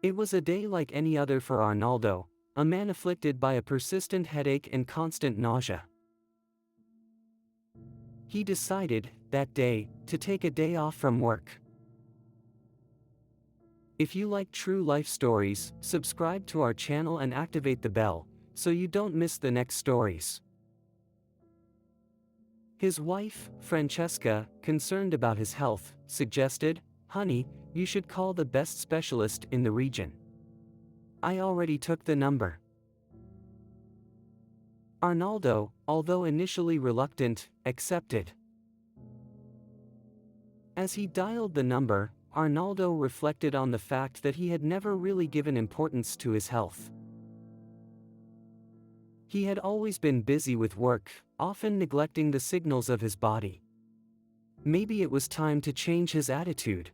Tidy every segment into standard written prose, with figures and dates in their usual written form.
It was a day like any other for Arnaldo, a man afflicted by a persistent headache and constant nausea. He decided, that day, to take a day off from work. If you like true life stories, subscribe to our channel and activate the bell, so you don't miss the next stories. His wife, Francesca, concerned about his health, suggested, "Honey, you should call the best specialist in the region." "I already took the number." Arnaldo, although initially reluctant, accepted. As he dialed the number, Arnaldo reflected on the fact that he had never really given importance to his health. He had always been busy with work, often neglecting the signals of his body. Maybe it was time to change his attitude.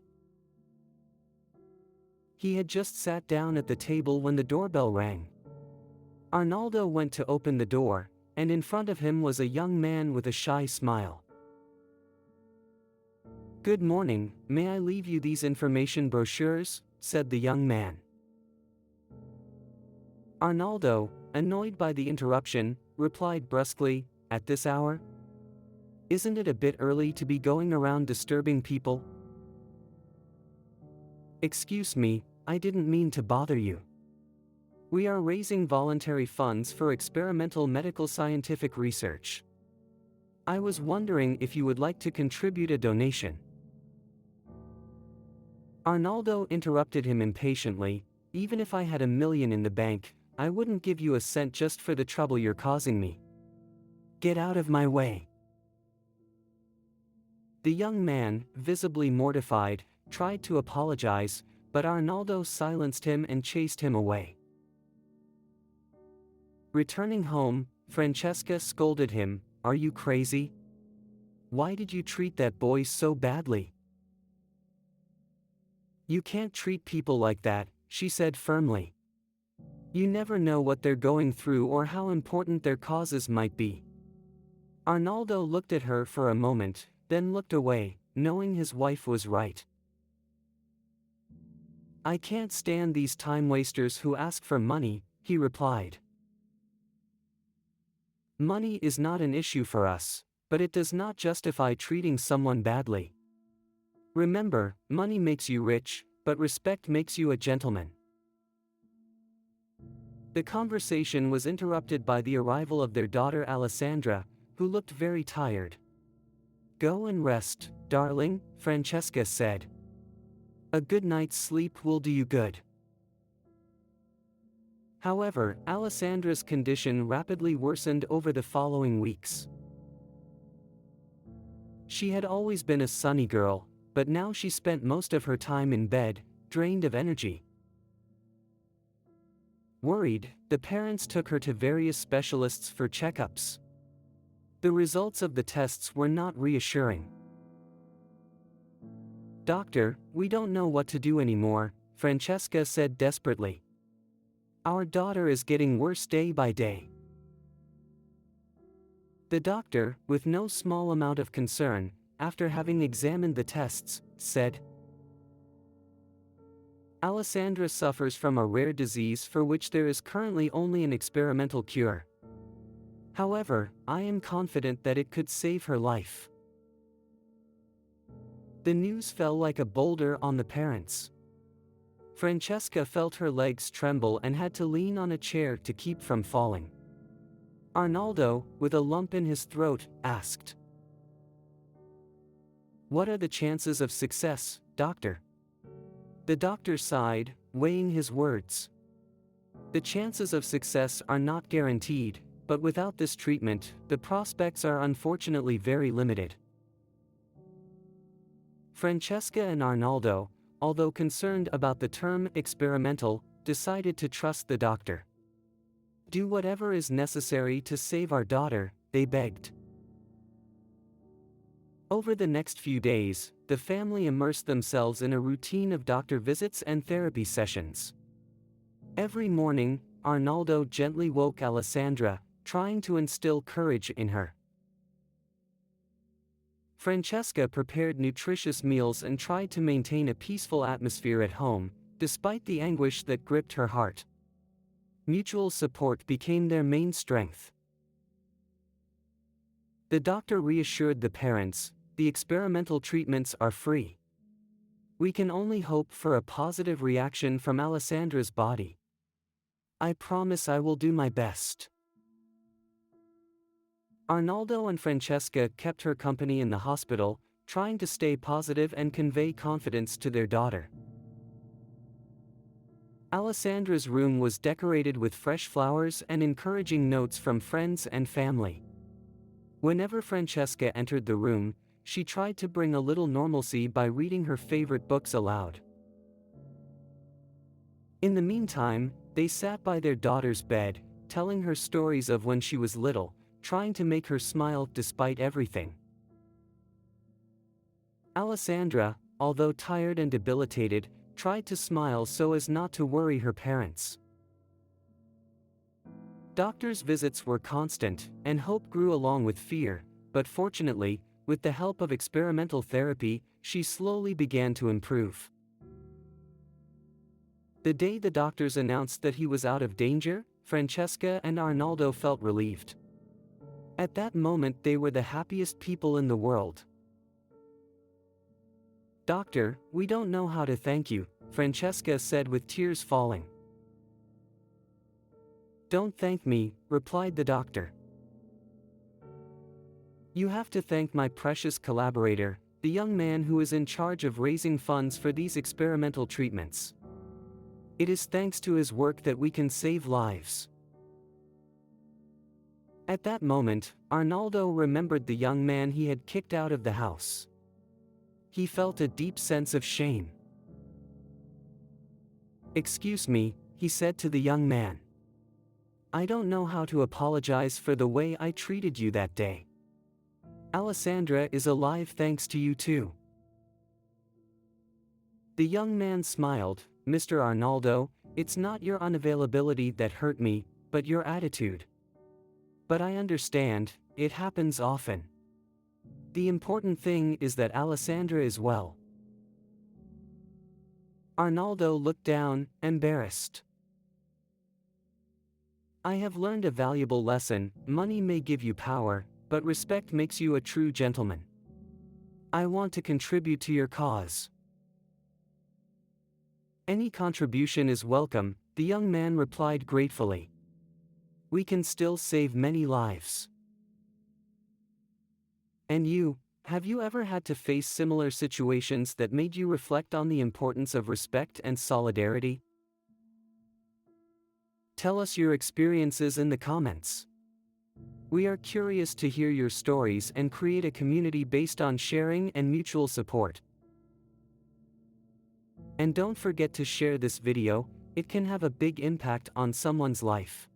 He had just sat down at the table when the doorbell rang. Arnaldo went to open the door, and in front of him was a young man with a shy smile. "Good morning, may I leave you these information brochures?" said the young man. Arnaldo, annoyed by the interruption, replied brusquely, "At this hour? Isn't it a bit early to be going around disturbing people?" "Excuse me, I didn't mean to bother you. We are raising voluntary funds for experimental medical scientific research. I was wondering if you would like to contribute a donation." Arnaldo interrupted him impatiently, "Even if I had $1 million in the bank, I wouldn't give you a cent just for the trouble you're causing me. Get out of my way." The young man, visibly mortified, tried to apologize, but Arnaldo silenced him and chased him away. Returning home, Francesca scolded him, "Are you crazy? Why did you treat that boy so badly?" "You can't treat people like that," she said firmly. "You never know what they're going through or how important their causes might be." Arnaldo looked at her for a moment, then looked away, knowing his wife was right. "I can't stand these time wasters who ask for money," he replied. "Money is not an issue for us, but it does not justify treating someone badly. Remember, money makes you rich, but respect makes you a gentleman." The conversation was interrupted by the arrival of their daughter Alessandra, who looked very tired. "Go and rest, darling," Francesca said. "A good night's sleep will do you good." However, Alessandra's condition rapidly worsened over the following weeks. She had always been a sunny girl, but now she spent most of her time in bed, drained of energy. Worried, the parents took her to various specialists for checkups. The results of the tests were not reassuring. "Doctor, we don't know what to do anymore," Francesca said desperately. "Our daughter is getting worse day by day." The doctor, with no small amount of concern, after having examined the tests, said, "Alessandra suffers from a rare disease for which there is currently only an experimental cure. However, I am confident that it could save her life." The news fell like a boulder on the parents. Francesca felt her legs tremble and had to lean on a chair to keep from falling. Arnaldo, with a lump in his throat, asked, "What are the chances of success, doctor?" The doctor sighed, weighing his words. "The chances of success are not guaranteed, but without this treatment, the prospects are unfortunately very limited." Francesca and Arnaldo, although concerned about the term experimental, decided to trust the doctor. "Do whatever is necessary to save our daughter," they begged. Over the next few days, the family immersed themselves in a routine of doctor visits and therapy sessions. Every morning, Arnaldo gently woke Alessandra, trying to instill courage in her. Francesca prepared nutritious meals and tried to maintain a peaceful atmosphere at home, despite the anguish that gripped her heart. Mutual support became their main strength. The doctor reassured the parents, the experimental treatments are free. We can only hope for a positive reaction from Alessandra's body. I promise I will do my best. Arnaldo and Francesca kept her company in the hospital, trying to stay positive and convey confidence to their daughter. Alessandra's room was decorated with fresh flowers and encouraging notes from friends and family. Whenever Francesca entered the room, she tried to bring a little normalcy by reading her favorite books aloud. In the meantime, they sat by their daughter's bed, telling her stories of when she was little, trying to make her smile despite everything. Alessandra, although tired and debilitated, tried to smile so as not to worry her parents. Doctors' visits were constant, and hope grew along with fear, but fortunately, with the help of experimental therapy, she slowly began to improve. The day the doctors announced that he was out of danger, Francesca and Arnaldo felt relieved. At that moment they were the happiest people in the world. "Doctor, we don't know how to thank you," Francesca said with tears falling. "Don't thank me," replied the doctor. "You have to thank my precious collaborator, the young man who is in charge of raising funds for these experimental treatments. It is thanks to his work that we can save lives." At that moment, Arnaldo remembered the young man he had kicked out of the house. He felt a deep sense of shame. "Excuse me," he said to the young man. "I don't know how to apologize for the way I treated you that day. Alessandra is alive thanks to you too." The young man smiled. "Mr. Arnaldo, it's not your unavailability that hurt me, but your attitude. But I understand, it happens often. The important thing is that Alessandra is well." Arnaldo looked down, embarrassed. "I have learned a valuable lesson. Money may give you power, but respect makes you a true gentleman. I want to contribute to your cause." "Any contribution is welcome," the young man replied gratefully. "We can still save many lives." And you, have you ever had to face similar situations that made you reflect on the importance of respect and solidarity? Tell us your experiences in the comments. We are curious to hear your stories and create a community based on sharing and mutual support. And don't forget to share this video, it can have a big impact on someone's life.